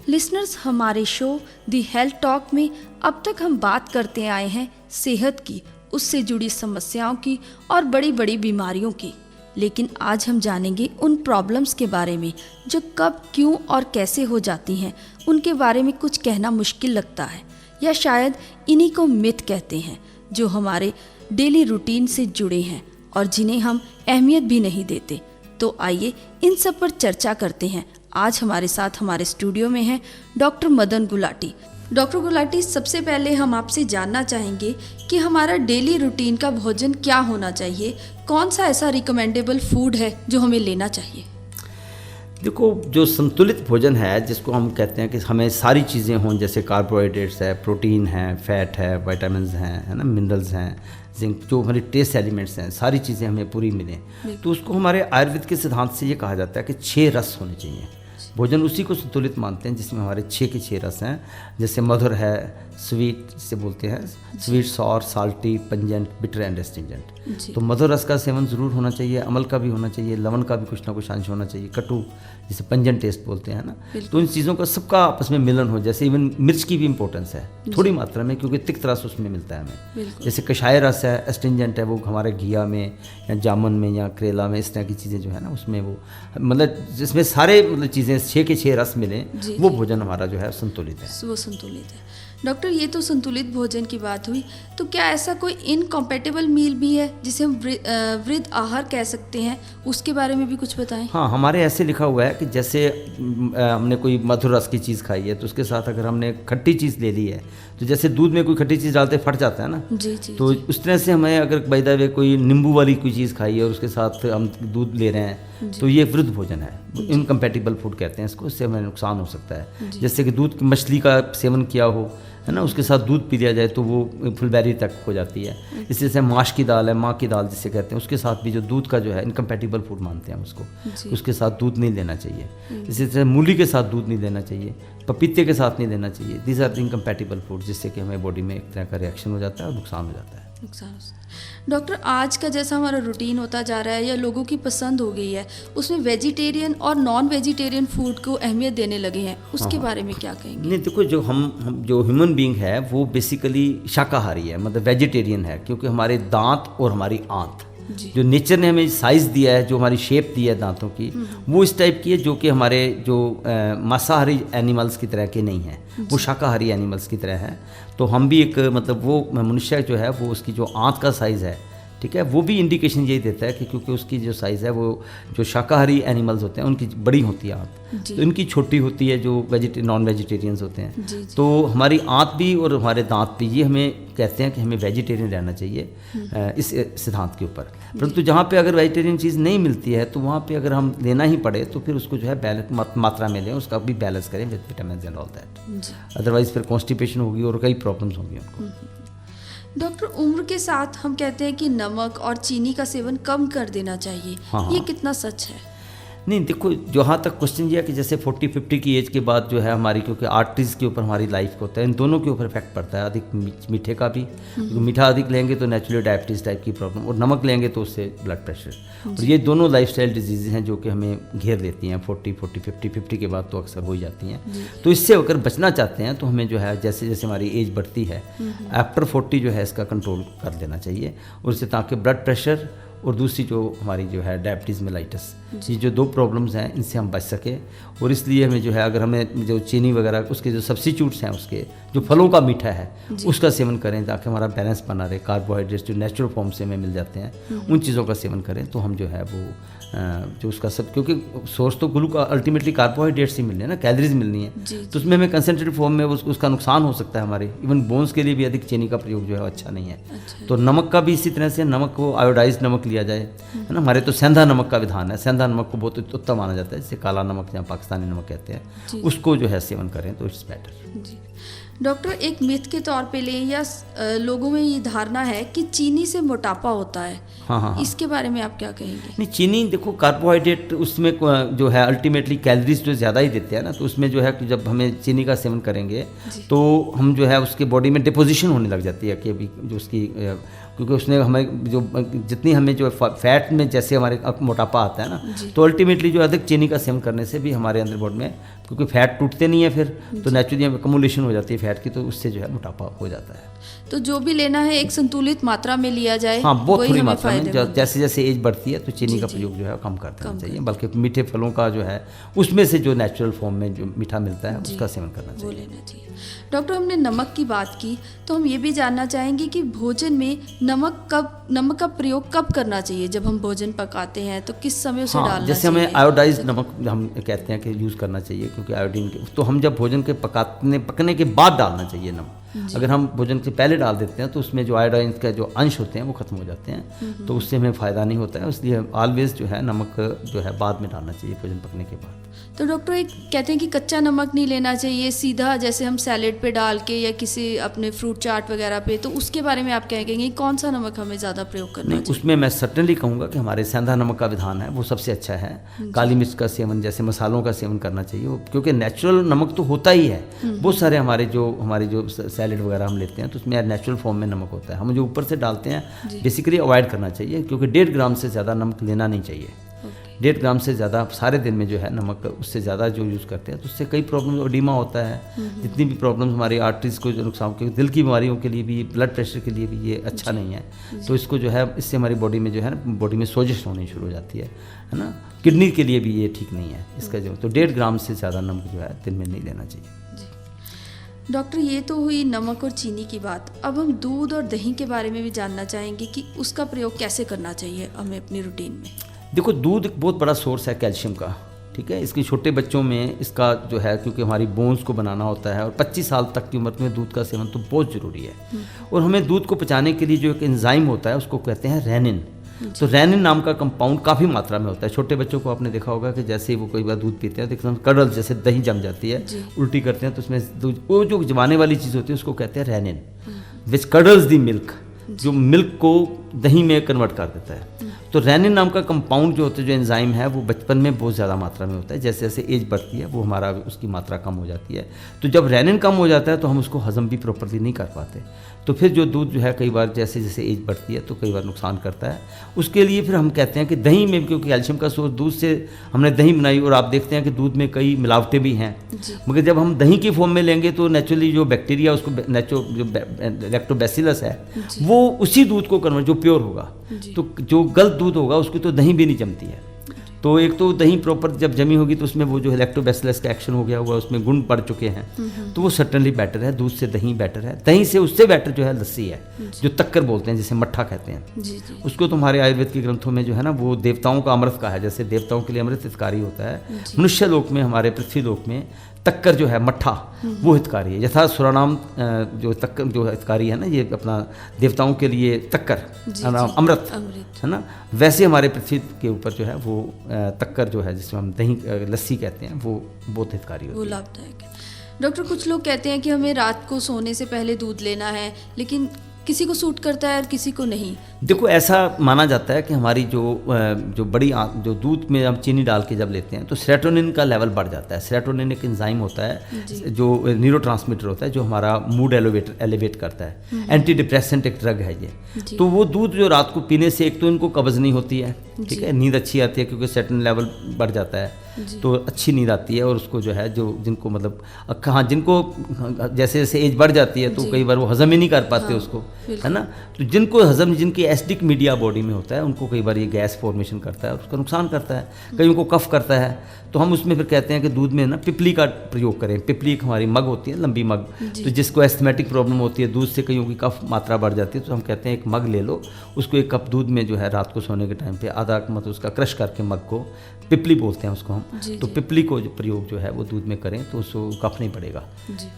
Listeners, हमारे show the health talk में अब तक हम बात करते आए हैं सेहत की, उससे जुड़ी समस्याओं की और बड़ी बड़ी बीमारियों की। लेकिन आज हम जानेंगे उन प्रॉब्लम्स के बारे में जो कब, क्यों और कैसे हो जाती हैं। उनके बारे में कुछ कहना मुश्किल लगता है, या शायद इन्हीं को मिथ कहते हैं, जो हमारे डेली रूटीन से जुड़े हैं और जिन्हें हम अहमियत भी नहीं देते। तो आइए इन सब पर चर्चा करते हैं। आज हमारे साथ हमारे स्टूडियो में हैं डॉक्टर मदन गुलाटी। डॉक्टर गुलाटी, सबसे पहले हम आपसे जानना चाहेंगे कि हमारा डेली रूटीन का भोजन क्या होना चाहिए, कौन सा ऐसा रिकमेंडेबल फूड है जो हमें लेना चाहिए। देखो, जो संतुलित भोजन है, जिसको हम कहते हैं कि हमें सारी चीज़ें हों, जैसे कार्बोहाइड्रेट्स है, प्रोटीन है, फैट है, विटामिन्स हैं, है ना, मिनरल्स हैं, जिंक, जो हमारे ट्रेस एलिमेंट्स हैं, सारी चीज़ें हमें पूरी मिलें। तो उसको हमारे आयुर्वेद के सिद्धांत से ये कहा जाता है कि 6 रस होने चाहिए। भोजन उसी को संतुलित मानते हैं जिसमें हमारे 6 के 6 रस हैं। जैसे मधुर है, स्वीट जिसे बोलते हैं, sweet, sour, salty, pungent, bitter and astringent. तो मधुर रस का सेवन ज़रूर होना चाहिए, अमल का भी होना चाहिए, लवण का भी कुछ ना कुछ अंश होना चाहिए, कटु जिसे पंजेंट टेस्ट बोलते हैं ना। तो इन चीज़ों का सबका आपस में मिलन हो। जैसे इवन मिर्च की भी इंपॉर्टेंस है थोड़ी मात्रा में, क्योंकि तिक्त रस उसमें मिलता है हमें। जैसे कषाय रस है, एस्टिंजेंट है, वो हमारे घिया में या जामुन में या करेला में, इस तरह की चीज़ें जो है ना, उसमें वो मतलब जिसमें सारे मतलब चीज़ें 6 के 6 रस मिलें, वो भोजन हमारा जो है संतुलित है। वो संतुलित है। डॉक्टर, ये तो संतुलित भोजन की बात हुई, तो क्या ऐसा कोई इनकम्पैटिबल मील भी है जिसे हम वृद्ध आहार कह सकते हैं? उसके बारे में भी कुछ बताएं। हाँ, हमारे ऐसे लिखा हुआ है कि जैसे हमने कोई मधुर रस की चीज़ खाई है, तो उसके साथ अगर हमने खट्टी चीज़ ले ली है, तो जैसे दूध में कोई खट्टी चीज़ डालते फट जाता है ना, तो उस तरह से हमें अगर बाय द वे कोई नींबू वाली कोई चीज़ खाई है और उसके साथ हम दूध ले रहे हैं, तो ये वृद्ध भोजन है, इनकम्पैटिबल फूड कहते हैं इसको। इससे हमें नुकसान हो सकता है। जैसे कि दूध मछली का सेवन किया हो, है ना, उसके साथ दूध पी लिया जाए तो वो फुलबेरी तक हो जाती है। इसी से माश की दाल है, माँ की दाल जिसे कहते हैं, उसके साथ भी जो दूध का जो है इनकम्पैटिबल फूड मानते हैं उसको, उसके साथ दूध नहीं लेना चाहिए। इसी से मूली के साथ दूध नहीं लेना चाहिए, पपीते के साथ नहीं लेना चाहिए। दीज आर इनकम्पैटिबल फूड, जिससे कि हमें बॉडी में एक तरह का रिएक्शन हो जाता है और नुकसान हो जाता है। डॉक्टर, आज का जैसा हमारा रूटीन होता जा रहा है या लोगों की पसंद हो गई है, उसमें वेजिटेरियन और नॉन वेजिटेरियन फूड को अहमियत देने लगे हैं, उसके बारे में क्या कहेंगे? नहीं, देखो, जो हम जो ह्यूमन बीइंग है वो बेसिकली शाकाहारी है, मतलब वेजिटेरियन है, क्योंकि हमारे दांत और हमारी आंत, जो नेचर ने हमें साइज़ दिया है, जो हमारी शेप दी है दांतों की, वो इस टाइप की है, जो कि हमारे जो मांसाहारी एनिमल्स की तरह के नहीं है, वो शाकाहारी एनिमल्स की तरह है। तो हम भी एक मतलब वो मनुष्य जो है, वो उसकी जो आंत का साइज़ है, ठीक है, वो भी इंडिकेशन यही देता है कि क्योंकि उसकी जो साइज़ है, वो जो शाकाहारी एनिमल्स होते हैं उनकी बड़ी होती है आंत, तो इनकी छोटी होती है जो नॉन वेजिटेरियंस होते हैं। तो हमारी आंत भी और हमारे दांत भी, ये हमें कहते हैं कि हमें वेजिटेरियन रहना चाहिए इस सिद्धांत के ऊपर। परंतु जहाँ पे अगर वेजिटेरियन चीज़ नहीं मिलती है, तो वहाँ पे अगर हम लेना ही पड़े तो फिर उसको जो है बैलेंस मात्रा में लें, उसका भी बैलेंस करें with vitamin and all that. Otherwise फिर कॉन्स्टिपेशन होगी और कई प्रॉब्लम्स होंगी उनको। डॉक्टर, उम्र के साथ हम कहते हैं कि नमक और चीनी का सेवन कम कर देना चाहिए। ये कितना सच है? नहीं, देखो, जहाँ तक क्वेश्चन ये है कि जैसे 40-50 की एज के बाद जो है हमारी, क्योंकि आर्टरीज के ऊपर हमारी लाइफ को होता है, इन दोनों के ऊपर इफेक्ट पड़ता है। अधिक मीठे का भी, मीठा अधिक लेंगे तो नेचुरली डायबिटीज़ टाइप की प्रॉब्लम, और नमक लेंगे तो उससे ब्लड प्रेशर, और ये दोनों लाइफस्टाइल डिजीज़ हैं जो कि हमें घेर लेती हैं 40-50 के बाद, तो अक्सर हो ही जाती हैं। तो इससे अगर बचना चाहते हैं तो हमें जो है जैसे जैसे हमारी एज बढ़ती है, आफ्टर 40 जो है इसका कंट्रोल कर देना चाहिए, और इससे ताकि ब्लड प्रेशर और दूसरी जो हमारी जो है डायबिटीज़ मेलाइटिस, ये जो 2 प्रॉब्लम्स हैं, इनसे हम बच सके। और इसलिए हमें जो है, अगर हमें जो चीनी वगैरह उसके जो सब्स्टिट्यूट्स हैं, उसके जो फलों का मीठा है उसका सेवन करें, ताकि हमारा बैलेंस बना रहे। कार्बोहाइड्रेट्स जो नेचुरल फॉर्म से हमें मिल जाते हैं, उन चीज़ों का सेवन करें, तो हम जो है वो जो उसका सब, क्योंकि सोर्स तो अल्टीमेटली कार्बोहाइड्रेट्स ही मिलने हैं ना, कैलोरीज मिलनी है, तो उसमें हमें कंसनट्रेटेड फॉर्म में उसका नुकसान हो सकता है हमारे। इवन बोन्स के लिए भी अधिक चीनी का प्रयोग जो है अच्छा नहीं है। तो नमक का भी इसी तरह से, नमक को आयोडाइज नमक लिया जाए, है ना। हमारे तो सेंधा नमक का विधान है, सेंधा नमक को बहुत उत्तम माना जाता है, जिसे काला नमक या पाकिस्तानी नमक कहते हैं, उसको जो है सेवन करें तो इट्स बेटर। डॉक्टर, एक मिथ के तौर पे लें या लोगों में ये धारणा है कि चीनी से मोटापा होता है। हाँ। इसके बारे में आप क्या कहेंगे? नहीं, चीनी देखो, कार्बोहाइड्रेट उसमें जो है अल्टीमेटली कैलोरीज जो ज़्यादा ही देते हैं ना, तो उसमें जो है कि जब हमें चीनी का सेवन करेंगे तो हम जो है उसके बॉडी में डिपोजिशन होने लग जाती है कि अभी जो उसकी, क्योंकि उसने हमें जो जितनी हमें जो फैट में जैसे हमारे मोटापा आता है ना, तो अल्टीमेटली जो अधिक चीनी का सेवन करने से भी हमारे अंदर बॉडी में क्योंकि फैट टूटते नहीं है फिर, तो नेचुरली अकोमोडेशन हो जाती है फैट की, तो उससे जो है मोटापा हो जाता है। तो जो भी लेना है एक संतुलित मात्रा में लिया जाए, हाँ, बहुत वही थोड़ी हमें मात्रा में, फायदेमंद है। जैसे जैसे एज बढ़ती है तो चीनी जी, का जी। प्रयोग जो है कम कर देना कम चाहिए, कर बल्कि मीठे फलों का जो है उसमें से जो नेचुरल फॉर्म में जो मीठा मिलता है उसका सेवन करना वो चाहिए। लेना चाहिए। डॉक्टर, हमने नमक की बात की, तो हम ये भी जानना चाहेंगे कि भोजन में नमक का प्रयोग कब करना चाहिए? जब हम भोजन पकाते हैं तो किस समय उसे डालना जैसे चाहिए? हमें आयोडाइज नमक हम कहते हैं कि यूज़ करना चाहिए, क्योंकि आयोडीन के, तो हम जब भोजन के पकने के बाद डालना चाहिए नमक। अगर हम भोजन से पहले डाल देते हैं तो उसमें जो आयोडाइन का जो अंश होते हैं वो खत्म हो जाते हैं, तो उससे हमें फ़ायदा नहीं होता है। इसलिए ऑलवेज जो है नमक जो है बाद में डालना चाहिए, भोजन पकने के बाद। तो डॉक्टर, एक कहते हैं कि कच्चा नमक नहीं लेना चाहिए, सीधा जैसे हम सैलेड पे डाल के या किसी अपने फ्रूट चाट वगैरह पे, तो उसके बारे में आप क्या कहेंगे? कौन सा नमक हमें ज़्यादा प्रयोग करना नहीं, चाहिए? उसमें मैं सर्टेनली कहूँगा कि हमारे सेंधा नमक का विधान है वो सबसे अच्छा है। काली मिर्च का सेवन, जैसे मसालों का सेवन करना चाहिए, क्योंकि नेचुरल नमक तो होता ही है। बहुत सारे हमारे जो सैलेड वगैरह हम लेते हैं तो उसमें नेचुरल फॉर्म में नमक होता है। हम जो ऊपर से डालते हैं बेसिकली अवॉइड करना चाहिए, क्योंकि 1.5 ग्राम से ज़्यादा नमक लेना नहीं चाहिए। 1.5 ग्राम से ज़्यादा सारे दिन में जो है नमक, उससे ज़्यादा जो यूज़ करते हैं तो उससे कई प्रॉब्लम, ओडिमा होता है, जितनी भी प्रॉब्लम्स हमारी आर्टरीज़ को जो नुकसान, क्योंकि दिल की बीमारियों के लिए भी, ब्लड प्रेशर के लिए भी ये अच्छा नहीं है। तो इसको जो है, इससे हमारी बॉडी में जो है ना, बॉडी में सोजिश होनी शुरू हो जाती है ना। किडनी के लिए भी ये ठीक नहीं है इसका जो, तो 1.5 ग्राम से ज़्यादा नमक जो है दिन में नहीं लेना चाहिए। डॉक्टर, ये तो हुई नमक और चीनी की बात। अब हम दूध और दही के बारे में भी जानना चाहेंगे कि उसका प्रयोग कैसे करना चाहिए हमें अपनी रूटीन में। देखो, दूध एक बहुत बड़ा सोर्स है कैल्शियम का, ठीक है। इसके छोटे बच्चों में इसका जो है, क्योंकि हमारी बोन्स को बनाना होता है, और 25 साल तक की उम्र में दूध का सेवन तो बहुत ज़रूरी है। और हमें दूध को पचाने के लिए जो एक एंजाइम होता है उसको कहते हैं रेनिन। तो रेनिन नाम का कंपाउंड काफ़ी मात्रा में होता है। छोटे बच्चों को आपने देखा होगा कि जैसे ही वो कई बार दूध पीते हैं तो एकदम कडल जैसे दही जम जाती है, उल्टी करते हैं, तो उसमें वो जो जमाने वाली चीज़ होती है उसको कहते हैं रेनिन, विच कडल्स दी मिल्क, जो मिल्क को दही में कन्वर्ट कर देता है। तो रेनिन नाम का कंपाउंड जो होता है, जो एंजाइम है, वो बचपन में बहुत ज़्यादा मात्रा में होता है। जैसे जैसे एज बढ़ती है वो हमारा उसकी मात्रा कम हो जाती है। तो जब रेनिन कम हो जाता है तो हम उसको हजम भी प्रॉपरली नहीं कर पाते। तो फिर जो दूध जो है कई बार जैसे जैसे एज बढ़ती है तो कई बार नुकसान करता है। उसके लिए फिर हम कहते हैं कि दही में, क्योंकि कैल्शियम का सोर्स, दूध से हमने दही बनाई और आप देखते हैं कि दूध में कई मिलावटें भी हैं, मगर जब हम दही की फॉर्म में लेंगे तो नेचुरली जो बैक्टीरिया, उसको जो लैक्टोबैसिलस है, वो उसी दूध को कन्वर्ट, जो प्योर होगा, तो जो गलत दूध होगा उसकी तो दही भी नहीं जमती है। तो एक तो दही प्रॉपर जब जमी होगी तो उसमें वो जो लैक्टोबैसिलस का एक्शन हो गया हुआ, उसमें गुण बढ़ चुके हैं, तो वो सर्टेनली बेटर है। दूध से दही बेटर है। दही से उससे बेटर जो है लस्सी है, जो तक्कर बोलते हैं, जिसे मट्ठा कहते हैं। उसको तो हमारे आयुर्वेद के ग्रंथों में जो है ना, वो देवताओं का अमृत का है। जैसे देवताओं के लिए अमृत हितकारी होता है, मनुष्य लोक में, हमारे पृथ्वी लोक में तक्कर जो है, मट्ठा, वो हितकारी है। यथा सुरानाम जो तक्कर जो हितकारी है ना, ये अपना देवताओं के लिए तक्कर अमृत है ना, वैसे हमारे पृथ्वी के ऊपर जो है वो तक्कर जो है, जिसमें हम दही लस्सी कहते हैं, वो बहुत हितकारी होती है, वो लाभदायक है। डॉक्टर, कुछ लोग कहते हैं कि हमें रात को सोने से पहले दूध लेना है, लेकिन किसी को सूट करता है और किसी को नहीं। देखो, ऐसा माना जाता है कि हमारी जो दूध में हम चीनी डाल के जब लेते हैं तो सेरोटोनिन का लेवल बढ़ जाता है। सेरोटोनिन एक एंजाइम होता है जो न्यूरोट्रांसमीटर होता है, जो हमारा मूड एलिवेट करता है। एंटी डिप्रेसेंट एक ड्रग है ये। तो वो दूध जो रात को पीने से, एक तो इनको कब्ज़ नहीं होती है, ठीक है, नींद अच्छी आती है, क्योंकि सेरोटोनिन लेवल बढ़ जाता है, तो अच्छी नींद आती है। और उसको जो है, जो जिनको मतलब हाँ, जिनको जैसे जैसे एज बढ़ जाती है तो कई बार वो हजम ही नहीं कर पाते उसको, है ना। तो जिनको हजम, जिनकी एसिडिक मीडिया बॉडी में होता है, उनको कई बार ये गैस फॉर्मेशन करता है और उसका नुकसान करता है, कईयों को कफ करता है। तो हम उसमें फिर कहते हैं कि दूध में ना पिपली का प्रयोग करें। पिपली एक हमारी मग होती है, लंबी मग, तो जिसको एस्थमेटिक प्रॉब्लम होती है, दूध से कईयों की कफ मात्रा बढ़ जाती है, तो हम कहते हैं एक मग ले लो, उसको 1 कप दूध में जो है रात को सोने के टाइम पे आधा मतलब उसका क्रश करके, मग को पिपली बोलते हैं उसको हम, तो पिपली को जो प्रयोग जो है वो दूध में करें तो उसको कफ नहीं पड़ेगा,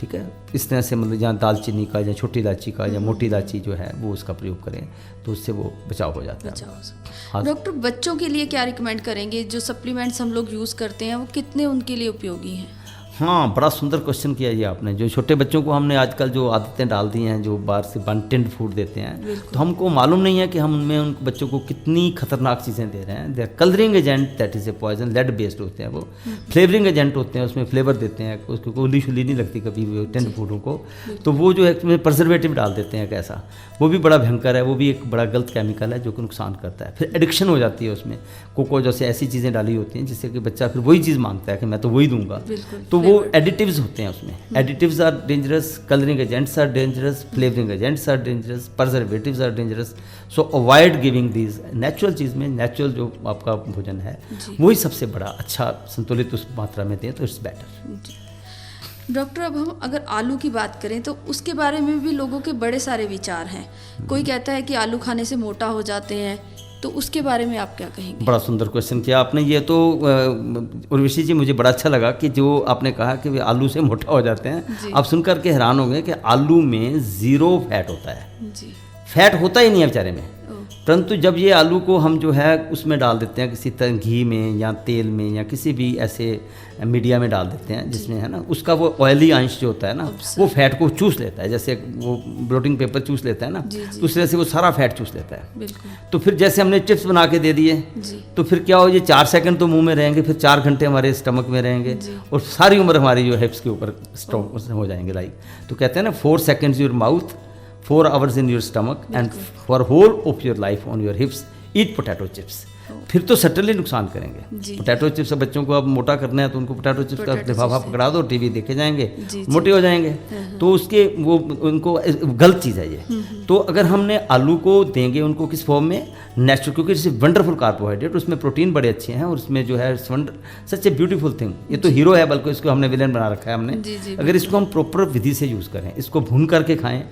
ठीक है। इस तरह से मतलब जहाँ दालचीनी का या छोटी इलायची का या मोटी इलायची जो है वो उसका प्रयोग करें तो उससे वो बचाव हो जाता है। हाँ। डॉक्टर, बच्चों के लिए क्या रिकमेंड करेंगे? जो सप्लीमेंट्स हम लोग यूज़ करते हैं वो कितने उनके लिए उपयोगी हैं? हाँ, बड़ा सुंदर क्वेश्चन किया ये आपने। जो छोटे बच्चों को हमने आजकल जो आदतें डाल दी हैं, जो बाहर से टिन्ड फूड देते हैं, तो हमको मालूम नहीं है कि हम उनमें उन बच्चों को कितनी खतरनाक चीज़ें दे रहे हैं। They colouring agent, that is a poison, lead based होते हैं वो। फ्लेवरिंग एजेंट होते हैं, उसमें फ्लेवर देते हैं, उसको उली शुली नहीं लगती कभी भी टिन्ड फूडों को। तो वो जो है उसमें प्रिजर्वेटिव डाल देते हैं कैसा, वो भी बड़ा भयंकर है, वो भी एक बड़ा गलत केमिकल है जो कि नुकसान करता है। फिर एडिक्शन हो जाती है उसमें, कोको जैसे ऐसी चीज़ें डाली होती हैं जिससे कि बच्चा फिर वही चीज़ मांगता है कि मैं तो वही दूंगा, तो वो एडिटिव्स होते हैं उसमें, additives are dangerous, colouring agents are dangerous, flavouring agents are dangerous, preservatives are dangerous. So avoid giving these. Natural चीज़ में नेचुरल जो आपका भोजन है वही सबसे बड़ा अच्छा संतुलित उस मात्रा में दें तो इट्स बेटर। डॉक्टर, अब हम अगर आलू की बात करें तो उसके बारे में भी लोगों के बड़े सारे विचार हैं। कोई कहता है कि आलू खाने से मोटा हो जाते हैं, तो उसके बारे में आप क्या कहेंगे? बड़ा सुंदर क्वेश्चन किया आपने ये तो। उर्वशी जी, मुझे बड़ा अच्छा लगा कि जो आपने कहा कि वे आलू से मोटा हो जाते हैं। आप सुनकर के हैरान हो गए कि आलू में 0 फैट होता है जी। फैट होता ही नहीं है बेचारे में। परंतु जब ये आलू को हम जो है उसमें डाल देते हैं किसी तरह घी में या तेल में या किसी भी ऐसे मीडिया में डाल देते हैं जिसमें है ना उसका वो ऑयली अंश जो होता है ना वो फैट को चूस लेता है, जैसे वो ब्लोटिंग पेपर चूस लेता है ना, तो उस तरह से वो सारा फैट चूस लेता है। तो फिर जैसे हमने चिप्स बना के दे दिए तो फिर क्या हो, ये 4 सेकंड तो मुंह में रहेंगे, फिर 4 घंटे हमारे स्टमक में रहेंगे और सारी उम्र हमारी जो हिप्स के ऊपर स्टॉक हो जाएंगे। लाइक तो कहते हैं ना 4 seconds your mouth, 4 hours in your stomach and for whole of your life on your hips eat potato chips। फिर तो सटनली नुकसान करेंगे। पोटैटो चिप्स बच्चों को अब मोटा करना है तो उनको पोटैटो चिप्स का लिफाफा पकड़ा दो, टीवी देखे जाएंगे, मोटे हो जाएंगे। तो उसके वो उनको गलत चीज़ है ये। तो अगर हमने आलू को देंगे उनको किस फॉर्म में, नेचुरल, क्योंकि इट्स वंडरफुल कार्बोहाइड्रेट, उसमें प्रोटीन बड़े अच्छे हैं और उसमें जो है सच ए ब्यूटीफुल थिंग। ये तो हीरो है, बल्कि इसको हमने विलेन बना रखा है हमने। अगर इसको हम प्रॉपर विधि से यूज़ करें, इसको भून करके खाएं,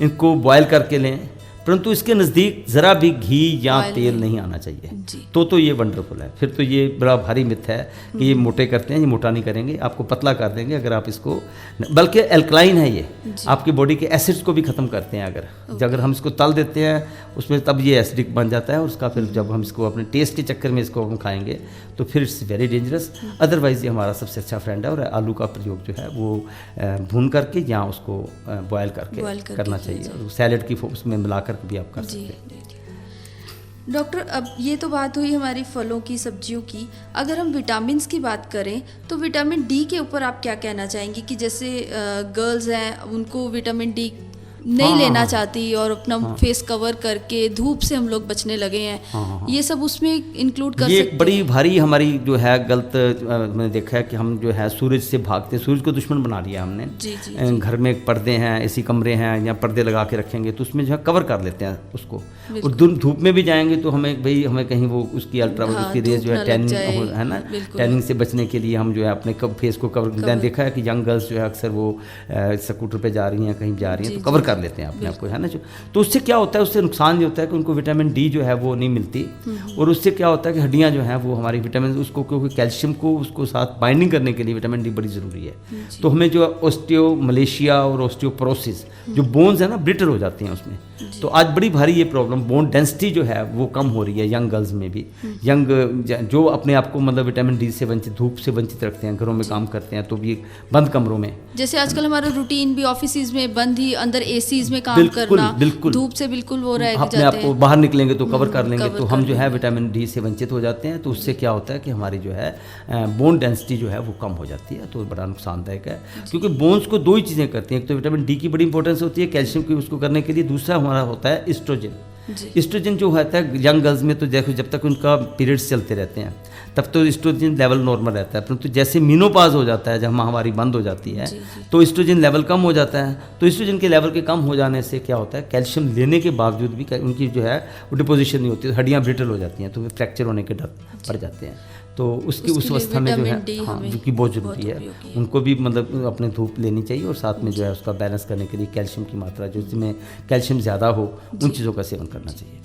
इनको बॉयल करके लें, परंतु इसके नज़दीक ज़रा भी घी या तेल नहीं आना चाहिए, तो ये वंडरफुल है। फिर तो ये बड़ा भारी मिथ है कि ये मोटे करते हैं, ये मोटा नहीं करेंगे, आपको पतला कर देंगे अगर आप इसको, बल्कि एल्कलाइन है ये, आपकी बॉडी के एसिड्स को भी ख़त्म करते हैं। अगर हम इसको तल देते हैं उसमें तब ये एसिडिक बन जाता है और उसका फिर जब हम इसको अपने टेस्ट के चक्कर में इसको हम खाएंगे तो फिर इट्स वेरी डेंजरस। अदरवाइज़ ये हमारा सबसे अच्छा फ्रेंड है और आलू का प्रयोग जो है वो भून करके या उसको बॉयल करके करना चाहिए, सैलेड की उसमें मिलाकर भी आप कर सकते हैं। डॉक्टर, अब ये तो बात हुई हमारी फलों की, सब्जियों की। अगर हम विटामिन्स की बात करें तो विटामिन डी के ऊपर आप क्या कहना चाहेंगे कि जैसे गर्ल्स हैं उनको विटामिन डी नहीं लेना चाहती और अपना फेस कवर करके धूप से हम लोग बचने लगे हैं, ये सब उसमें इंक्लूड कर सकते हैं? ये बड़ी भारी हमारी जो है गलत मैंने देखा है कि हम जो है सूरज से भागते हैं, सूरज को दुश्मन बना लिया हमने। जी। घर में पर्दे हैं, ऐसी कमरे हैं या पर्दे लगा के रखेंगे तो उसमें जो है कवर कर लेते हैं उसको, और धूप में भी जाएंगे तो हमें कहीं वो उसकी अल्ट्रावायलेट की रेज जो है टैनिंग है ना, टैनिंग से बचने के लिए हम जो है अपने फेस को कवर देखा है कि यंग गर्ल्स जो है अक्सर वो स्कूटर पे जा रही हैं, कहीं जा रही हैं तो कवर कर लेते हैं अपने आप को, है ना। तो उससे क्या होता है, उससे नुकसान ये होता है कि उनको विटामिन डी जो है वो नहीं मिलती, और उससे क्या होता है कि हड्डियां जो हैं वो हमारी विटामिन उसको, क्योंकि कैल्शियम को उसको साथ बाइंडिंग करने के लिए विटामिन डी बड़ी ज़रूरी है। तो हमें जो ऑस्टियोमलेशिया और ऑस्टियोपोरोसिस जो बोन्स है ना ब्रिटल हो जाती हैं उसमें, तो आज बड़ी भारी ये प्रॉब्लम, बोन डेंसिटी जो है वो कम हो रही है यंग गर्ल्स में भी। यंग जो अपने आप को मतलब विटामिन डी से वंचित, धूप से वंचित रखते हैं, घरों में काम करते हैं तो भी बंद कमरों में, जैसे आजकल हमारा रूटीन भी ऑफिस में बंद ही, अंदर एसीज में काम करना, बिल्कुल धूप से बिल्कुल वो रह अपने आप को बाहर निकलेंगे तो कवर कर लेंगे, तो हम जो है विटामिन डी से वंचित हो जाते हैं। तो उससे क्या होता है कि हमारी जो है बोन डेंसिटी जो है वो कम हो जाती है, तो बड़ा नुकसानदायक है। क्योंकि बोन्स को 2 ही चीज़ें करती हैं, एक तो विटामिन डी की बड़ी इंपॉर्टेंस होती है कैल्शियम की उसको करने के लिए, दूसरा हमारा होता है एस्ट्रोजन। एस्ट्रोजन जो होता है यंग गर्ल्स में, तो देखो जब तक उनका पीरियड्स चलते रहते हैं तब तो एस्ट्रोजन लेवल नॉर्मल रहता है, परंतु जैसे मीनोपाज हो जाता है, जब माहवारी बंद हो जाती है तो एस्ट्रोजन लेवल कम हो जाता है। तो एस्ट्रोजन के लेवल के कम हो जाने से क्या होता है, कैल्शियम लेने के बावजूद भी उनकी जो है वो डिपोजिशन नहीं होती, हड्डियाँ ब्रिटल हो जाती हैं, तो फ्रैक्चर होने के डर बढ़ जाते हैं। तो उसकी उस अवस्था में जो है की बहुत ज़रूरी है, उनको भी मतलब अपने धूप लेनी चाहिए और साथ में जो है उसका बैलेंस करने के लिए कैल्शियम की मात्रा जो जिसमें कैल्शियम ज़्यादा हो उन चीज़ों का सेवन करना चाहिए।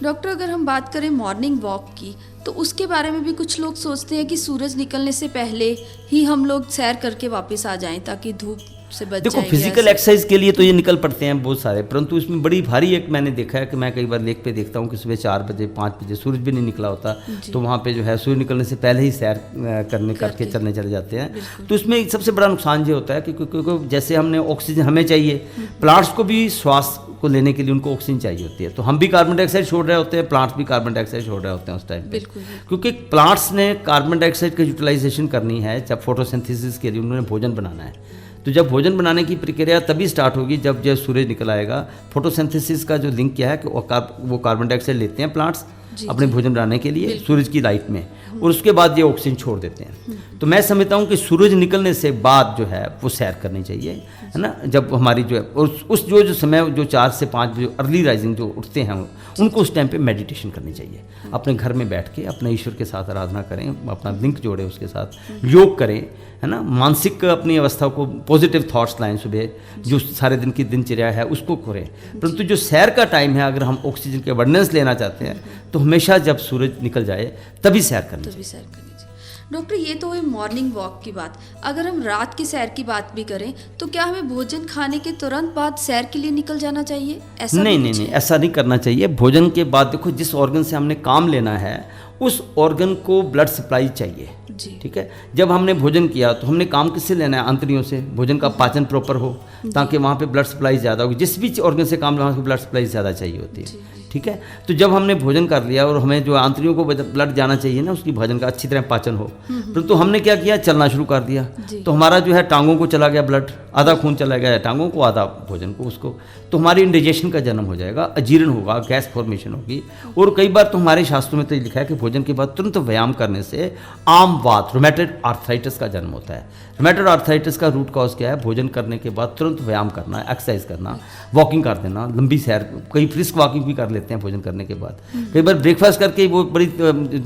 डॉक्टर, अगर हम बात करें मॉर्निंग वॉक की तो उसके बारे में भी कुछ लोग सोचते हैं कि सूरज निकलने से पहले ही हम लोग सैर करके वापस आ जाएं ताकि धूप से बच देखो फिजिकल एक्सरसाइज के लिए तो ये निकल पड़ते हैं बहुत सारे, परंतु इसमें बड़ी भारी एक मैंने देखा है कि मैं कई बार लेक पे देखता हूँ कि सुबह 4 बजे 5 बजे सूरज भी नहीं निकला होता, तो वहाँ पे जो है सूरज निकलने से पहले ही सैर करके चलने चले जाते हैं। तो इसमें सबसे बड़ा नुकसान ये होता है कि क्योंकि जैसे हमने ऑक्सीजन हमें चाहिए, प्लांट्स को भी श्वास को लेने के लिए उनको ऑक्सीजन चाहिए होती है, तो हम भी कार्बन डाइऑक्साइड छोड़ रहे होते हैं, प्लांट्स भी कार्बन डाइऑक्साइड छोड़ रहे होते हैं उस टाइम पे, क्योंकि प्लांट्स ने कार्बन डाइऑक्साइड का यूटिलाइजेशन करनी है जब फोटोसिंथेसिस के लिए उन्होंने भोजन बनाना है। तो जब भोजन बनाने की प्रक्रिया तभी स्टार्ट होगी जब सूरज निकल आएगा। फोटोसिंथेसिस का जो लिंक क्या है कि वो कार्बन डाइऑक्साइड लेते हैं प्लांट्स अपने भोजन बनाने के लिए सूरज की लाइट में, और उसके बाद ये ऑक्सीजन छोड़ देते हैं। तो मैं समझता हूँ कि सूरज निकलने से बाद जो है वो सैर करनी चाहिए, है ना। जब हमारी जो है उस जो समय जो 4 से 5 बजे अर्ली राइजिंग जो उठते हैं उनको उस टाइम पे मेडिटेशन करनी चाहिए। अपने घर में बैठ के अपने ईश्वर के साथ आराधना करें, अपना लिंक जोड़ें उसके साथ, योग करें, है ना। मानसिक अपनी अवस्था को पॉजिटिव थॉट्स लाएं, सुबह जो सारे दिन की दिनचर्या है उसको करें। परंतु जो सैर का टाइम है, अगर हम ऑक्सीजन के अबंडेंस लेना चाहते हैं तो हमेशा जब सूरज निकल जाए तभी सैर करनी चाहिए। डॉक्टर, ये तो हुई मॉर्निंग वॉक की बात। अगर हम रात की सैर की बात भी करें तो क्या हमें भोजन खाने के तुरंत बाद सैर के लिए निकल जाना चाहिए? ऐसा नहीं, ऐसा नहीं करना चाहिए। भोजन के बाद देखो, जिस ऑर्गन से हमने काम लेना है उस ऑर्गन को ब्लड सप्लाई चाहिए, ठीक है। जब हमने भोजन किया तो हमने काम किससे लेना है? आंतड़ियों से। भोजन का पाचन प्रॉपर हो ताकि वहाँ पे ब्लड सप्लाई ज़्यादा होगी। जिस भी ऑर्गन से काम लेना उसको ब्लड सप्लाई ज़्यादा चाहिए होती है, ठीक है। तो जब हमने भोजन कर लिया और हमें जो आंतड़ियों को ब्लड जाना चाहिए ना, उसकी भोजन का अच्छी तरह पाचन हो, तो हमने क्या किया? चलना शुरू कर दिया, तो हमारा जो है टांगों को चला गया ब्लड, आधा खून चला गया टांगों को, आधा भोजन को उसको, तो हमारी इंडाइजेशन का जन्म हो जाएगा, अजीर्ण होगा, गैस फॉर्मेशन होगी। और कई बार तो हमारे शास्त्रों में तो लिखा है कि भोजन के बाद तुरंत व्यायाम करने से आम वात, रोमेटॉइड आर्थराइटिस का जन्म होता है। रोमेटॉइड आर्थराइटिस का रूट कॉज क्या है? भोजन करने के बाद तुरंत व्यायाम करना, एक्सरसाइज करना, वॉकिंग कर देना, लंबी सैर, कई फ्रिस्क वॉकिंग भी कर लेते हैं भोजन करने के बाद। कई बार ब्रेकफास्ट करके वो बड़ी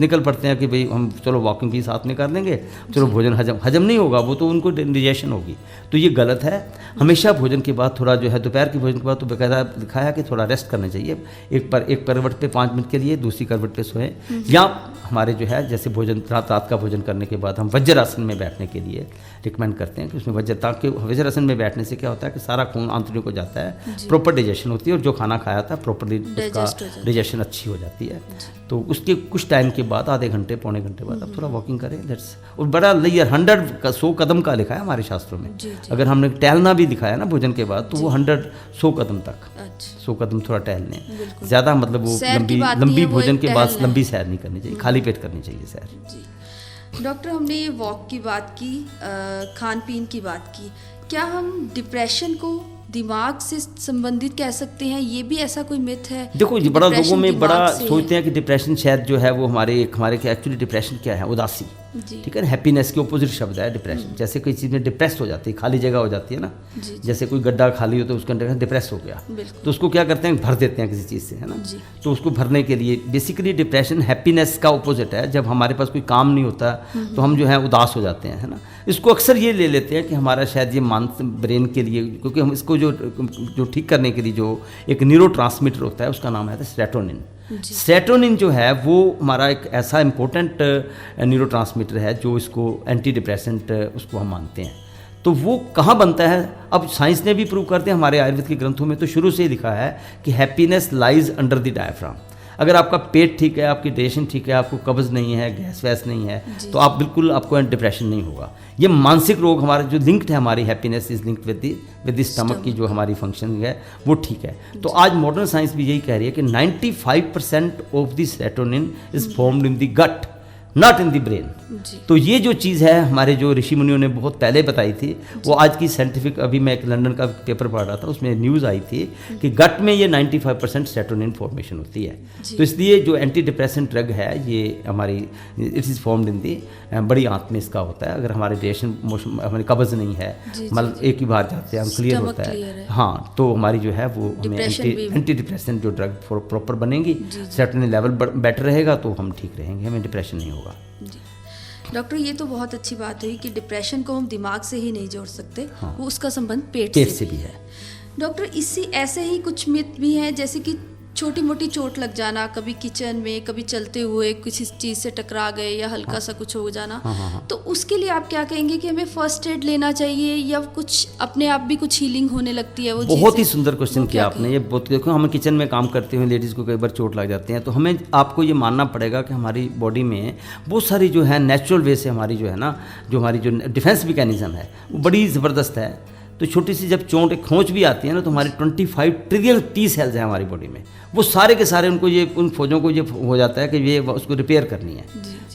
निकल पड़ते हैं कि भाई हम चलो वॉकिंग भी साथ में कर लेंगे, चलो भोजन हजम नहीं होगा, वो तो उनको इंडाइजेशन होगी। तो ये गलत है। हमेशा भोजन के बाद थोड़ा जो है, दोपहर के भोजन के बाद तो बकायदा लिखा है कि थोड़ा रेस्ट करना चाहिए। एक करवट पे 5 मिनट के लिए, दूसरी करवट पे सोएं, या हमारे जो है जैसे भोजन रात का भोजन करने के बाद हम वज्रासन में बैठने के लिए रिकमेंड करते हैं कि उसमें ताकि वज्रासन में बैठने से क्या होता है कि सारा खून आंतड़ियों को जाता है, प्रॉपर डाइजेशन होती है, और जो खाना खाया था प्रॉपरली उसका डाइजेशन अच्छी हो जाती है। तो उसके कुछ टाइम के बाद, आधे घंटे पौने घंटे बाद आप थोड़ा वॉकिंग करें। दैट्स, और बड़ा 100 कदम का लिखा है हमारे शास्त्रों में। अगर हमने टहलना भी दिखाया ना भोजन के बाद, तो वो 100 कदम तक, 100 कदम थोड़ा टहलने, ज़्यादा मतलब वो लंबी भोजन के बाद लंबी सैर नहीं करनी चाहिए, खाली पेट करनी चाहिए सैर। डॉक्टर, हमने ये वॉक की बात की, खान पीन की बात की, क्या हम डिप्रेशन को दिमाग से संबंधित कह सकते हैं? ये भी ऐसा कोई मिथ है? देखो, ये बड़ा लोगों में बड़ा सोचते हैं कि डिप्रेशन शायद जो है वो हमारे एक्चुअली डिप्रेशन क्या है? उदासी, ठीक है ना। हैप्पीनेस के ऑपोजिट शब्द है डिप्रेशन। जैसे कोई चीज़ में डिप्रेस हो जाती है, खाली जगह हो जाती है ना, जैसे कोई गड्ढा खाली हो तो उसके अंदर डिप्रेस हो गया, तो उसको क्या करते हैं? भर देते हैं किसी चीज़ से, है ना। तो उसको भरने के लिए बेसिकली डिप्रेशन हैप्पीनेस का ऑपोजिट है। जब हमारे पास कोई काम नहीं होता तो हम जो है उदास हो जाते हैं, है ना। इसको अक्सर ये ले लेते हैं कि हमारा शायद ये ब्रेन के लिए, क्योंकि हम इसको जो ठीक करने के लिए जो एक न्यूरोट्रांसमीटर होता है उसका नाम है सेरोटोनिन। सेरोटोनिन जो है वो हमारा एक ऐसा इम्पोर्टेंट न्यूरोट्रांसमीटर है जो इसको एंटी डिप्रेसेंट उसको हम मानते हैं। तो वो कहाँ बनता है? अब साइंस ने भी प्रूव कर दिया, हमारे आयुर्वेद के ग्रंथों में तो शुरू से ही लिखा है कि happiness lies under the diaphragm. अगर आपका पेट ठीक है, आपकी डाइजेशन ठीक है, आपको कब्ज नहीं है, गैस वैस नहीं है, तो आप बिल्कुल, आपको डिप्रेशन नहीं होगा। ये मानसिक रोग हमारे जो लिंक्ड है, हमारी happiness is linked with the stomach की जो हमारी फंक्शन है वो ठीक है। तो आज मॉडर्न साइंस भी यही कह रही है कि 95% of the serotonin is formed in the gut, not in the brain. तो ये जो चीज़ है हमारे जो ऋषि मुनियों ने बहुत पहले बताई थी, वो आज की साइंटिफिक, अभी मैं एक लंदन का पेपर पढ़ रहा था, उसमें न्यूज़ आई थी कि गट में ये 95% सेरोटोनिन फॉर्मेशन होती है। तो इसलिए जो एंटी डिप्रेसेंट ड्रग है ये हमारी, इट इज़ फॉर्म्ड इन दी बड़ी आंत में इसका होता है। अगर हमारे डाइजेशन मोशन, हमारी कब्ज नहीं है, मतलब एक ही बार जाते हैं हम, क्लियर होता है, हाँ, तो हमारी जो है वो हमें एंटी डिप्रेसेंट जो ड्रग प्रॉपर बनेंगी, सेरोटोनिन लेवल बेटर रहेगा तो हम ठीक रहेंगे, हमें डिप्रेशन नहीं होगा। डॉक्टर, ये तो बहुत अच्छी बात हुई कि डिप्रेशन को हम दिमाग से ही नहीं जोड़ सकते, हाँ, वो उसका संबंध पेट से भी है। डॉक्टर, इसी ऐसे ही कुछ मिथ भी हैं, जैसे कि छोटी मोटी चोट लग जाना, कभी किचन में, कभी चलते हुए किसी चीज़ से टकरा गए या हल्का सा कुछ हो जाना, तो उसके लिए आप क्या कहेंगे कि हमें फर्स्ट एड लेना चाहिए या कुछ अपने आप भी कुछ हीलिंग होने लगती है? वो बहुत ही सुंदर क्वेश्चन किया आपने। ये बहुत, देखो हम किचन में काम करते हुए लेडीज़ को कई बार चोट लग जाती है, तो हमें आपको ये मानना पड़ेगा कि हमारी बॉडी में बहुत सारी जो है नेचुरल वे से हमारी जो है ना, जो हमारी जो डिफेंस मैकेनिज्म है वो बड़ी ज़बरदस्त है। तो छोटी सी जब चोट, एक खोंच भी आती है ना, तो हमारी 25 ट्रिलियन टी सेल्स हैं हमारी बॉडी में, वो सारे के सारे उनको ये, उन फौजों को ये हो जाता है कि ये उसको रिपेयर करनी है,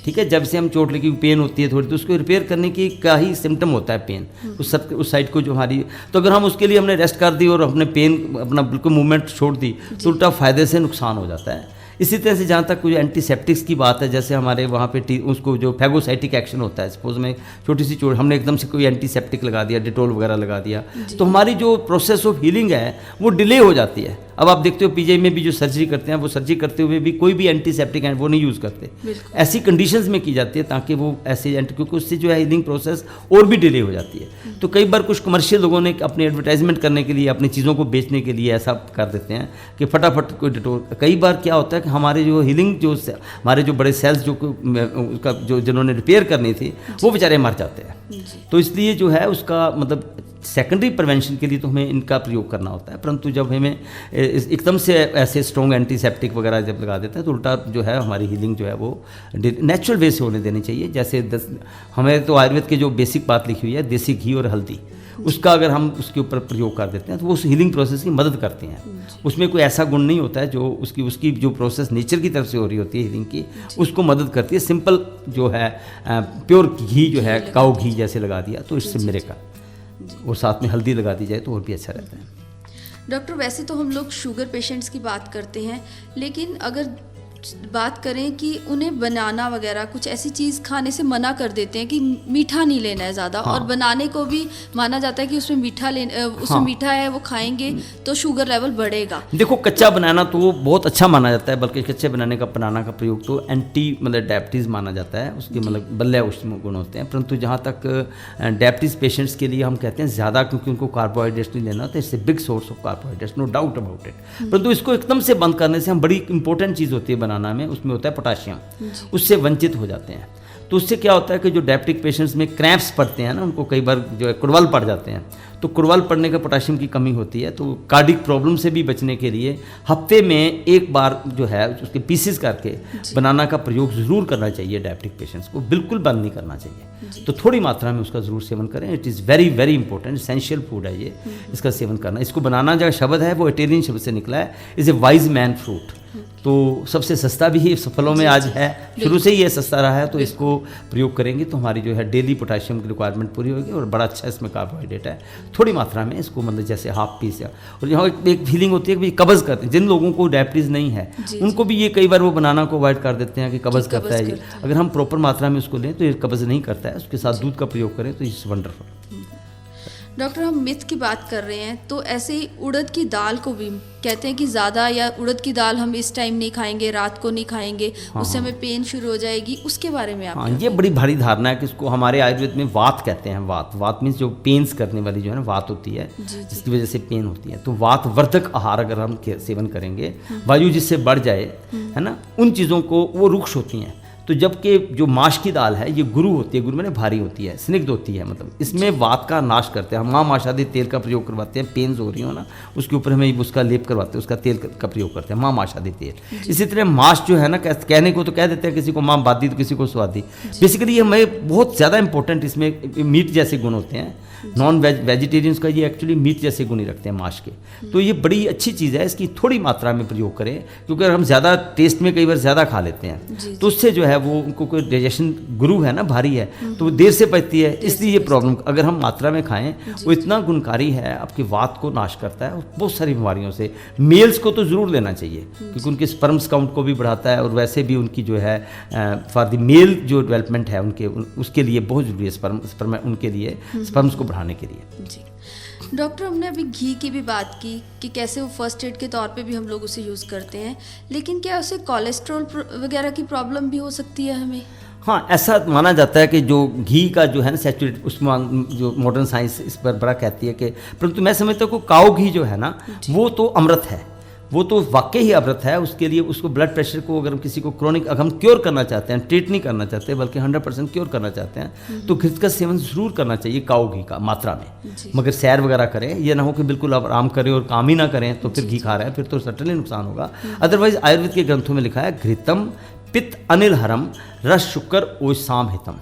ठीक है। जब से हम चोट लगी, पेन होती है थोड़ी, तो उसको रिपेयर करने की का ही सिम्टम होता है पेन, उस साइड को जो हमारी, तो अगर हम उसके लिए हमने रेस्ट कर दी और अपने पेन, अपना बिल्कुल मूवमेंट छोड़ दी, तो उल्टा फ़ायदे से नुकसान हो जाता है। इसी तरह से जहाँ तक कोई एंटीसेप्टिक्स की बात है, जैसे हमारे वहाँ पे उसको जो फैगोसाइटिक एक्शन होता है, सपोज में छोटी सी चोट हमने एकदम से कोई एंटीसेप्टिक लगा दिया, डिटोल वगैरह लगा दिया, तो हमारी जो प्रोसेस ऑफ हीलिंग है वो डिले हो जाती है। अब आप देखते हो पीजीआई में भी जो सर्जरी करते हैं, वो सर्जरी करते हुए भी कोई भी एंटीसेप्टिक है वो नहीं यूज़ करते, ऐसी कंडीशंस में की जाती है ताकि वो ऐसे क्योंकि उससे जो है हीलिंग प्रोसेस और भी डिले हो जाती है। तो कई बार कुछ कमर्शियल लोगों ने अपनी एडवर्टाइजमेंट करने के लिए, अपनी चीज़ों को बेचने के लिए ऐसा कर देते हैं कि फटाफट कोई डिटोल। कई बार क्या होता है कि हमारे जो हीलिंग जो हमारे जो बड़े सेल्स जो उसका जो जिन्होंने रिपेयर करनी थी वो बेचारे मर जाते हैं। तो इसलिए जो है उसका मतलब सेकेंडरी प्रिवेंशन के लिए तो हमें इनका प्रयोग करना होता है, परंतु जब हमें एकदम से ऐसे स्ट्रॉन्ग एंटीसेप्टिक वगैरह जब लगा देते हैं तो उल्टा जो है हमारी हीलिंग जो है वो नेचुरल वे से होने देनी चाहिए। जैसे हमें तो आयुर्वेद की जो बेसिक बात लिखी हुई है, देसी घी और हल्दी, उसका अगर हम उसके ऊपर प्रयोग कर देते हैं तो वो उस हीलिंग प्रोसेस की मदद करते हैं। उसमें कोई ऐसा गुण नहीं होता है जो उसकी जो प्रोसेस नेचर की तरफ से हो रही होती है हीलिंग की, उसको मदद करती है। सिंपल जो है प्योर घी जो है, काऊ घी जैसे लगा दिया तो इससे मेरे का, और साथ में हल्दी लगा दी जाए तो और भी अच्छा रहता है। डॉक्टर, वैसे तो हम लोग शुगर पेशेंट्स की बात करते हैं, लेकिन अगर बात करें कि उन्हें बनाना वगैरह कुछ ऐसी चीज़ खाने से मना कर देते हैं कि मीठा नहीं लेना है ज़्यादा, और बनाने को भी माना जाता है कि उसमें मीठा है, वो खाएंगे तो शुगर लेवल बढ़ेगा। देखो, कच्चा बनाना तो वो बहुत अच्छा माना जाता है, बल्कि कच्चे बनाने का बनाना का प्रयोग तो एंटी मतलब डायबिटीज़ माना जाता है, उसके मतलब बल्ले उसमें गुण होते हैं। परंतु जहाँ तक डायबिटीज़ पेशेंट्स के लिए हम कहते हैं ज़्यादा, क्योंकि उनको कार्बोहाइड्रेट्स नहीं लेना होता, इससे big source of carbohydrates, no doubt about it. परंतु इसको एकदम से बंद करने से हम बड़ी इंपॉर्टेंट चीज़ होती है में, उसमें होता है पोटाशियम, उससे वंचित हो जाते हैं। तो उससे क्या होता है कि जो डायबिटिक पेशेंट्स में क्रैम्प्स पड़ते हैं ना, उनको कई बार जो है कुरवाल पड़ जाते हैं, तो कुरवाल पड़ने का पोटाशियम की कमी होती है। तो कार्डिक प्रॉब्लम से भी बचने के लिए हफ्ते में एक बार जो है उसके पीसेस करके बनाना का प्रयोग ज़रूर करना चाहिए। डायबिटिक पेशेंट्स को बिल्कुल बंद नहीं करना चाहिए, तो थोड़ी मात्रा में उसका ज़रूर सेवन करें। It is very very important, essential food है ये, इसका सेवन करना। इसको बनाना जो शब्द है वो इटालियन शब्द से निकला है, is a wise man fruit. तो सबसे सस्ता भी फलों में आज है, शुरू से ही ये सस्ता रहा है, तो इसको प्रयोग करेंगे तो हमारी जो है डेली पोटाशियम की रिक्वायरमेंट पूरी होगी, और बड़ा अच्छा इसमें कार्बोहाइड्रेट है। थोड़ी मात्रा में इसको मतलब जैसे हाफ पीस या, और यहाँ एक फीलिंग होती है कि कब्ज़ करते हैं, जिन लोगों को डायबिटीज़ नहीं है उनको भी ये कई बार वो बनाना को अवॉइड कर देते हैं कि कब्ज़ करता है ये। अगर हम प्रॉपर मात्रा में उसको लें तो ये कब्ज़ नहीं करता है, उसके साथ दूध का प्रयोग करें तो इट्स वंडरफुल। डॉक्टर, हम मिथ की बात कर रहे हैं, तो ऐसे ही उड़द की दाल को भी कहते हैं कि ज़्यादा या उड़द की दाल हम इस टाइम नहीं खाएंगे, रात को नहीं खाएंगे, उससे हमें पेन शुरू हो जाएगी, उसके बारे में आप? ये बड़ी भारी धारणा है कि इसको हमारे आयुर्वेद में वात कहते हैं। वात मीन्स जो पेन्स करने वाली जो है ना वात होती है, जिसकी वजह से पेन होती है। तो वात वर्धक आहार अगर हम सेवन करेंगे, वायु जिससे बढ़ जाए, है ना, उन चीज़ों को वो रुक्ष होती हैं। तो जबकि जो माश की दाल है ये गुरु होती है, गुरु मैंने भारी होती है, स्निग्ध होती है, मतलब इसमें वात का नाश करते हैं। हम माँ माशादी तेल का प्रयोग करवाते हैं, पेन्स हो रही हो ना उसके ऊपर हमें उसका लेप करवाते हैं, उसका तेल का प्रयोग करते हैं, माँ माशादी तेल। इसी तरह माश जो है ना, कहने को तो कह देते हैं किसी को माँ बादी तो किसी को स्वादी, बेसिकली हमें बहुत ज़्यादा इंपॉर्टेंट इसमें मीट जैसे गुण होते हैं। नॉन वेजिटेरियंस का ये एक्चुअली मीट जैसे गुण ही रखते हैं माश के। तो ये बड़ी अच्छी चीज़ है, इसकी थोड़ी मात्रा में प्रयोग करें, क्योंकि अगर हम ज़्यादा टेस्ट में कई बार ज़्यादा खा लेते हैं तो उससे जो है वो उनको कोई डाइजेशन गुरु है ना भारी है, तो वो देर से पचती है, इसलिए ये प्रॉब्लम। अगर हम मात्रा में खाएं वो इतना गुणकारी है, आपकी वात को नाश करता है और बहुत सारी बीमारियों से। मेल्स को तो ज़रूर लेना चाहिए क्योंकि उनके स्पर्म्स काउंट को भी बढ़ाता है, और वैसे भी उनकी जो है फॉर द मेल जो डेवलपमेंट है उनके उसके लिए बहुत ज़रूरी है स्पर्म उनके लिए, स्पर्म्स को बढ़ाने के लिए। जी डॉक्टर, हमने अभी घी की भी बात की कि कैसे वो फर्स्ट एड के तौर पे भी हम लोग उसे यूज़ करते हैं, लेकिन क्या उससे कोलेस्ट्रॉल वगैरह की प्रॉब्लम भी हो सकती है हमें? हाँ, ऐसा माना जाता है कि जो घी का जो है ना सैचुरेट, उसमें जो मॉडर्न साइंस इस पर बड़ा कहती है कि, परंतु मैं समझता हूँ कि काऊ घी जो है ना वो तो अमृत है, वो तो वाकई ही अमृत है। उसके लिए उसको ब्लड प्रेशर को अगर किसी को क्रोनिक अगर हम क्योर करना चाहते हैं, ट्रीट नहीं करना चाहते बल्कि 100% क्योर करना चाहते हैं, तो घृत का सेवन ज़रूर करना चाहिए काऊ घी का मात्रा में, मगर सैर वगैरह करें। ये ना हो कि बिल्कुल आप आराम करें और काम ही ना करें तो फिर घी खा रहे हैं, फिर तो सटनली नुकसान होगा। अदरवाइज आयुर्वेद के ग्रंथों में लिखा है घृतम पित्त अनिल हरम रस शुक्र ओसाम हितम।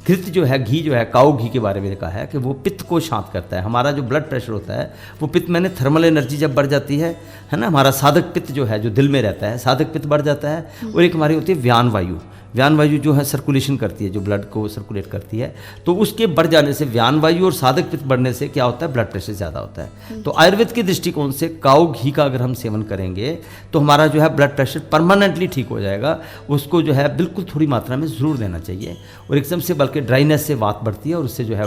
घृत जो है, घी जो है, काऊ घी के बारे में लिखा है कि वो पित्त को शांत करता है। हमारा जो ब्लड प्रेशर होता है वो पित्त मैंने थर्मल एनर्जी जब बढ़ जाती है ना, हमारा साधक पित्त जो है जो दिल में रहता है, साधक पित्त बढ़ जाता है। और एक हमारी होती है व्यान वायु। व्यान वायु जो है सर्कुलेशन करती है, जो ब्लड को सर्कुलेट करती है, तो उसके बढ़ जाने से व्यान वायु और साधक पित्त बढ़ने से क्या होता है, ब्लड प्रेशर ज़्यादा होता है। तो आयुर्वेद के दृष्टिकोण से काऊ घी का अगर हम सेवन करेंगे तो हमारा जो है ब्लड प्रेशर परमानेंटली ठीक हो जाएगा। उसको जो है बिल्कुल थोड़ी मात्रा में ज़रूर देना चाहिए, और एकदम से बल्कि ड्राइनेस से वात बढ़ती है और उससे जो है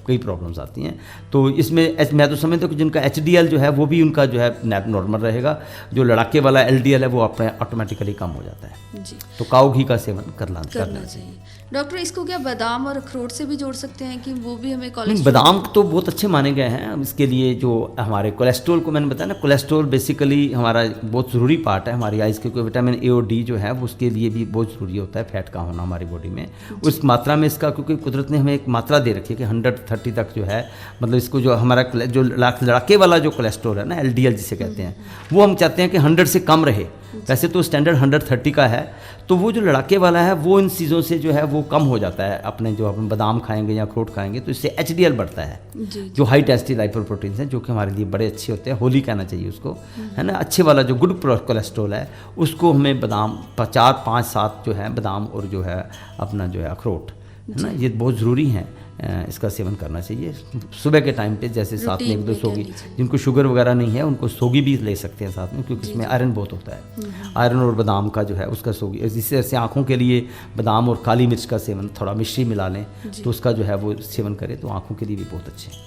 कई प्रॉब्लम्स आती हैं। तो इसमें मैं तो समझता हूँ कि जिनका HDL जो है वो भी उनका जो है नॉर्मल रहेगा, जो लड़ाके वाला LDL है वो अपने ऑटोमेटिकली कम हो जाता है जी। तो काऊ घी का सेवन करना चाहिए। डॉक्टर, इसको क्या बादाम और अखरोट से भी जोड़ सकते हैं कि वो भी हमें नहीं, कोलेस्ट्रॉल? बादाम तो बहुत अच्छे माने गए हैं इसके लिए। जो हमारे कोलेस्ट्रॉल को मैंने बताया ना, कोलेस्ट्रॉल बेसिकली हमारा बहुत ज़रूरी पार्ट है हमारी आइज़ के, विटामिन A और D जो है वो उसके लिए भी बहुत ज़रूरी होता है फैट का होना हमारी बॉडी में। उस मात्रा में इसका, क्योंकि कुदरत ने हमें एक मात्रा दे रखी है कि 130 तक जो है, मतलब इसको जो हमारा जो लड़ाके वाला जो कोलेस्ट्रॉल है ना, LDL जिसे कहते हैं, वो हम चाहते हैं कि 100 से कम रहे। वैसे तो स्टैंडर्ड 130 का है, तो वो जो लड़ाके वाला है वो इन चीज़ों से जो है वो कम हो जाता है। अपने जो अपन बादाम खाएंगे या अखरोट खाएंगे तो इससे HDL बढ़ता है जी। जो हाई डेंसिटी लाइपोप्रोटीन्स हैं, जो कि हमारे लिए बड़े अच्छे होते हैं, होली कहना चाहिए उसको, है ना। अच्छे वाला जो गुड कोलेस्ट्रॉल है उसको हमें बादाम 4, 5, 7 जो है बादाम और जो है अपना जो है अखरोट, है ना, ये बहुत ज़रूरी है। इसका सेवन करना चाहिए सुबह के टाइम पे, जैसे साथ में 1-2 सोगी, जिनको शुगर वगैरह नहीं है उनको सोगी भी ले सकते हैं साथ में, क्योंकि इसमें आयरन बहुत होता है। आयरन और बादाम का जो है उसका सोगी, जिससे आँखों के लिए बादाम और काली मिर्च का सेवन, थोड़ा मिश्री मिला लें तो उसका जो है वो सेवन करें तो आँखों के लिए भी बहुत अच्छे हैं।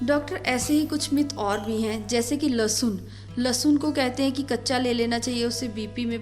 डॉक्टर, ऐसे ही कुछ मिथ और भी हैं, जैसे कि लहसुन को कहते हैं कि कच्चा ले लेना चाहिए, उससे BP में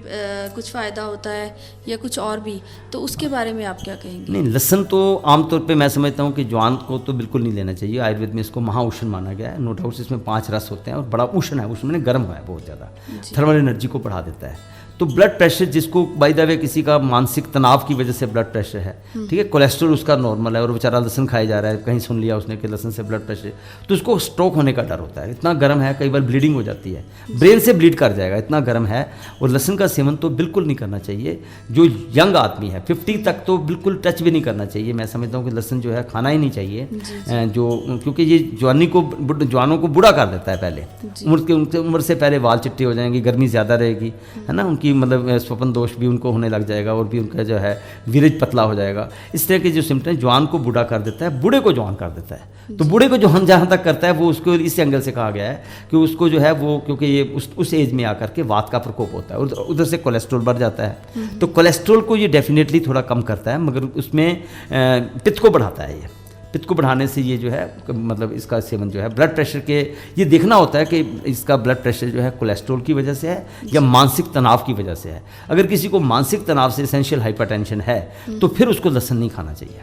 कुछ फ़ायदा होता है या कुछ और भी, तो उसके बारे में आप क्या कहेंगे? नहीं, लहसुन तो आमतौर पे मैं समझता हूँ कि ज्वान को तो बिल्कुल नहीं लेना चाहिए। आयुर्वेद में इसको महाउष्ण माना गया है, नो डाउट। इसमें 5 रस होते हैं और बड़ा उष्ण है, उष्ण में गर्म है बहुत ज़्यादा, थर्मल एनर्जी को बढ़ा देता है। तो ब्लड प्रेशर, जिसको बाय द वे किसी का मानसिक तनाव की वजह से ब्लड प्रेशर है, ठीक है, कोलेस्ट्रॉल उसका नॉर्मल है और बेचारा लहसुन खाया जा रहा है, कहीं सुन लिया उसने कि लहसुन से ब्लड प्रेशर, तो उसको स्ट्रोक होने का डर होता है। इतना गर्म है, कई बार ब्लीडिंग हो जाती है, ब्रेन से ब्लीड कर जाएगा, इतना गर्म है। और लहसुन का सेवन तो बिल्कुल नहीं करना चाहिए। जो यंग आदमी है 50 तक तो बिल्कुल टच भी नहीं करना चाहिए। मैं समझता हूँ कि लहसुन जो है खाना ही नहीं चाहिए, क्योंकि ये जवानों को बूढ़ा कर देता है पहले, उनके उम्र से पहले बाल चिट्टे हो जाएंगे, गर्मी ज़्यादा रहेगी, है ना, उनकी मतलब स्वप्न दोष भी उनको होने लग जाएगा और भी उनका जो है वीरज पतला हो जाएगा। इस तरह के जो सिम्टम जवान को बूढ़ा कर देता है, बूढ़े को जवान कर देता है। तो बूढ़े को जवान जहाँ तक करता है वो उसको इस एंगल से कहा गया है कि उसको जो है वो, क्योंकि ये उस एज में आकर के वात का प्रकोप होता है और उधर से कोलेस्ट्रॉल बढ़ जाता है। तो कोलेस्ट्रॉल को ये डेफिनेटली थोड़ा कम करता है, मगर उसमें पित्त को बढ़ाता है। ये पित्त को बढ़ाने से ये जो है मतलब इसका सेवन जो है ब्लड प्रेशर के, ये देखना होता है कि इसका ब्लड प्रेशर जो है कोलेस्ट्रॉल की वजह से है या मानसिक तनाव की वजह से है। अगर किसी को मानसिक तनाव से एसेंशियल हाइपरटेंशन है तो फिर उसको लहसुन नहीं खाना चाहिए,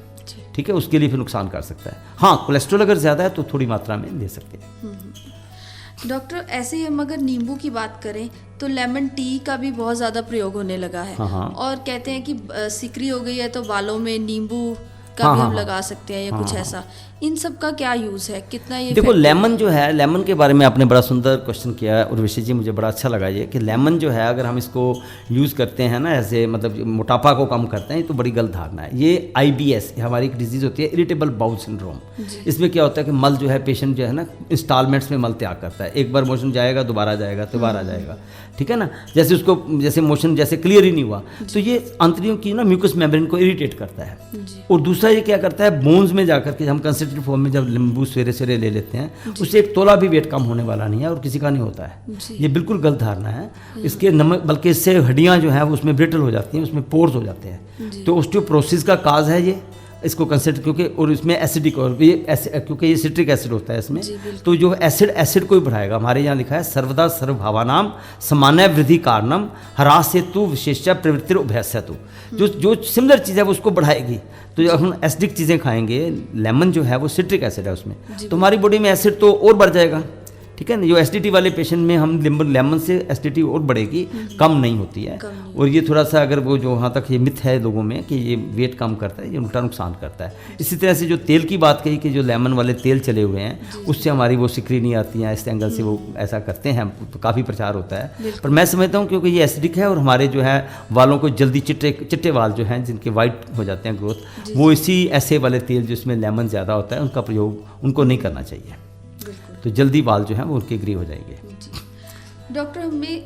ठीक है, उसके लिए फिर नुकसान कर सकता है। हाँ, कोलेस्ट्रॉल अगर ज़्यादा है तो थोड़ी मात्रा में ले सकते हैं। डॉक्टर, ऐसे ही हम अगर नींबू की बात करें तो लेमन टी का भी बहुत ज़्यादा प्रयोग होने लगा है। हाँ। और कहते हैं कि सिकरी हो गई है तो बालों में नींबू का भी हम लगा सकते हैं या कुछ ऐसा। इन सब का क्या यूज़ है, कितना ये? देखो, लेमन जो है, लेमन के बारे में आपने बड़ा सुंदर क्वेश्चन किया है और विशेष जी मुझे बड़ा अच्छा लगा ये कि लेमन जो है अगर हम इसको यूज़ करते हैं ना, ऐसे मतलब मोटापा को कम करते हैं, तो बड़ी गलत धारणा है। ये IBS हमारी एक डिजीज़ होती है, इरिटेबल बाउल सिंड्रोम। इसमें क्या होता है कि मल जो है, पेशेंट जो है ना इंस्टॉलमेंट्स में मल त्याग करता है। एक बार मोशन जाएगा, दोबारा जाएगा, दोबारा जाएगा, ठीक है ना। जैसे मोशन जैसे क्लियर ही नहीं हुआ तो ये आंतरियों की ना म्यूकस मेम्ब्रेन को इरिटेट करता है। और दूसरा ये क्या करता है, बोन्स में जाकर के हम कंसंट्रेटेड फॉर्म में जब नींबू सवेरे सवेरे ले लेते हैं, उससे एक तोला भी वेट कम होने वाला नहीं है और किसी का नहीं होता है। ये बिल्कुल गलत धारणा है। इसके नमक, बल्कि इससे हड्डियां जो है वो उसमें ब्रिटल हो जाती हैं, उसमें पोर्स हो जाते हैं। तो ऑस्टियोपोरोसिस का काज है ये, इसको कंसिडर, क्योंकि और इसमें एसिडिक, और क्योंकि ये सिट्रिक एसिड होता है इसमें, तो जो एसिड को ही बढ़ाएगा। हमारे यहाँ लिखा है सर्वदा सर्वभावानाम सामान्य वृद्धि कारणम ह्रासेतु विशेषा प्रवृत्तिर उभयस्यतु। जो सिमिलर चीज़ है वो उसको बढ़ाएगी। तो जब हम एसिडिक चीज़ें खाएंगे, लेमन जो है वो सिट्रिक एसिड है उसमें, तो हमारी बॉडी में एसिड तो और बढ़ जाएगा, ठीक है ना। जो एसिडिटी वाले पेशेंट में हम लेमन से एसिडिटी और बढ़ेगी, कम नहीं होती है। और ये थोड़ा सा अगर वो जो वहाँ तक ये मिथ है लोगों में कि ये वेट कम करता है, ये उल्टा नुकसान करता है। इसी तरह से जो तेल की बात कही कि जो लेमन वाले तेल चले हुए हैं उससे हमारी वो सिकरी नहीं आती हैं, इस एंगल से वो ऐसा करते हैं, तो काफ़ी प्रचार होता है। पर मैं समझता हूँ क्योंकि ये एसिडिक है और हमारे जो है वालों को जल्दी चिट्टे वाल जो हैं जिनके वाइट हो जाते हैं ग्रोथ, वो इसी ऐसे वाले तेल जिसमें लेमन ज़्यादा होता है उनका प्रयोग उनको नहीं करना चाहिए, तो जल्दी बाल जो हैं वो उनके ग्रे हो जाएंगे। डॉक्टर, हमने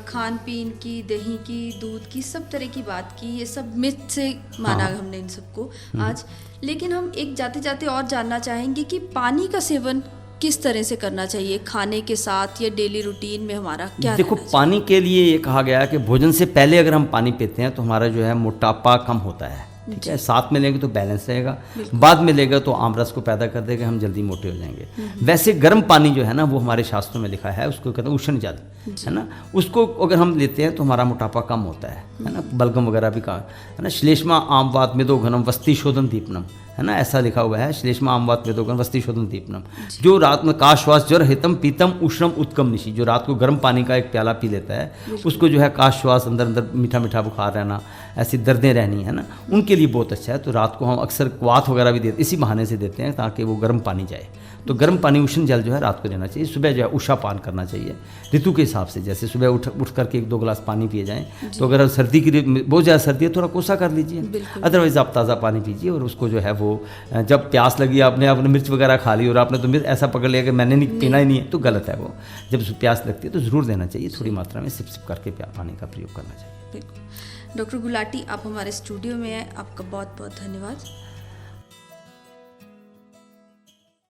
खान पीन की, दही की, दूध की, सब तरह की बात की, ये सब मिथ से माना हाँ। हमने इन सबको आज। लेकिन हम एक जाते जाते और जानना चाहेंगे कि पानी का सेवन किस तरह से करना चाहिए, खाने के साथ या डेली रूटीन में हमारा क्या देखो, रहना चाहिए? पानी के लिए ये कहा गया है कि भोजन से पहले अगर हम पानी पीते हैं तो हमारा जो है मोटापा कम होता है, ठीक है। साथ में लेंगे तो बैलेंस रहेगा, बाद में लेगा तो आमरस को पैदा कर देगा, हम जल्दी मोटे हो जाएंगे। वैसे गर्म पानी जो है ना, वो हमारे शास्त्रों में लिखा है, उसको कहते हैं उष्ण जल, है ना। उसको अगर हम लेते हैं तो हमारा मोटापा कम होता है ना। बलगम वगैरह भी कहा है ना। श्लेष्मा आमवात मेदो घनम वस्ति शोधन दीपनम, है ना, ऐसा लिखा हुआ है। श्लेष्मा आमवात मेदो घनम वस्ति शोधन दीपनम। जो रात में काश्वास जर हितम पीतम उष्णम उत्कम निशी, जो रात को गर्म पानी का एक प्याला पी लेता है, उसको जो है काश्वास, अंदर अंदर मीठा मीठा बुखार रहना, ऐसी दर्दें रहनी, है ना, उनके लिए बहुत अच्छा है। तो रात को हम अक्सर क्वाथ वगैरह भी देते, इसी बहाने से देते हैं ताकि वो गर्म पानी जाए। तो गर्म पानी, उष्ण जल जो है रात को लेना चाहिए। सुबह जो है उषा पान करना चाहिए ऋतु के हिसाब से। जैसे सुबह उठ करके 1-2 गिलास पानी पिए जाएं। तो अगर सर्दी की बहुत ज़्यादा सर्दी है, थोड़ा कोसा कर लीजिए, अदरवाइज़ आप ताज़ा पानी पीजिए। और उसको जो है वो जब प्यास लगी, आपने मिर्च वगैरह खा ली और आपने तो मिर्च ऐसा पकड़ लिया कि मैंने नहीं पीना ही नहीं है, तो गलत है वो। जब प्यास लगती है तो ज़रूर देना चाहिए, थोड़ी मात्रा में सिप सिप करके पानी का प्रयोग करना चाहिए। बिल्कुल। डॉक्टर गुलाटी, आप हमारे स्टूडियो में हैं, आपका बहुत बहुत धन्यवाद।